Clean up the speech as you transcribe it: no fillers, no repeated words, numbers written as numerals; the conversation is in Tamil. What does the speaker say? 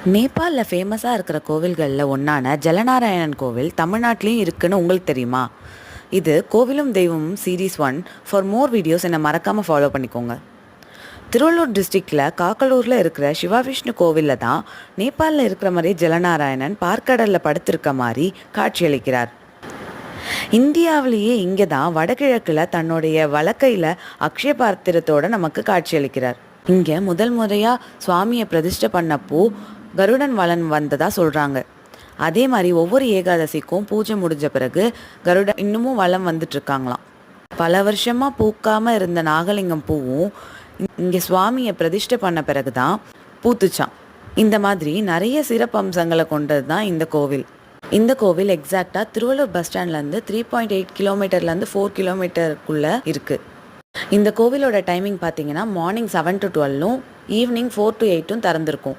நேபாளில் ஃபேமஸாக இருக்கிற கோவில்களில் ஒன்றான ஜலநாராயணன் கோவில் தமிழ்நாட்டிலையும் இருக்குன்னு உங்களுக்கு தெரியுமா? இது கோவிலும் தெய்வமும் சீரீஸ் 1. ஃபார் மோர் வீடியோஸ் என்னை மறக்காமல் ஃபாலோ பண்ணிக்கோங்க. திருவள்ளூர் டிஸ்ட்ரிக்டில் காக்கலூரில் இருக்கிற சிவா விஷ்ணு கோவிலில் தான் நேபாளில் இருக்கிற மாதிரி ஜலநாராயணன் பார்க்கடலில் படுத்திருக்க மாதிரி காட்சியளிக்கிறார். இந்தியாவிலேயே இங்கே தான் வடகிழக்கில் தன்னுடைய வலக்கையில் அக்ஷய பாத்திரத்தோடு நமக்கு காட்சியளிக்கிறார். இங்கே முதல் முறையாக சுவாமியை பிரதிஷ்டை பண்ணப்போ கருடன் வளன் வந்ததாக சொல்கிறாங்க. அதே மாதிரி ஒவ்வொரு ஏகாதசிக்கும் பூஜை முடிஞ்ச பிறகு கருடன் இன்னமும் வளம் வந்துட்டுருக்காங்களாம். பல வருஷமாக பூக்காமல் இருந்த நாகலிங்கம் பூவும் இங்கே சுவாமியை பிரதிஷ்டை பண்ண பிறகு தான் பூத்துச்சான். இந்த மாதிரி நிறைய சிறப்பம்சங்களை கொண்டது தான் இந்த கோவில். இந்த கோவில் எக்ஸாக்டாக திருவள்ளூர் பஸ் ஸ்டாண்ட்லேருந்து 3.8 கிலோமீட்டர்லேருந்து 4 கிலோமீட்டருக்குள்ளே இருக்குது. இந்த கோவிலோட டைமிங் பார்த்தீங்கன்னா மார்னிங் 7 to 12ம் ஈவினிங் 4 to 8ம் திறந்திருக்கும்.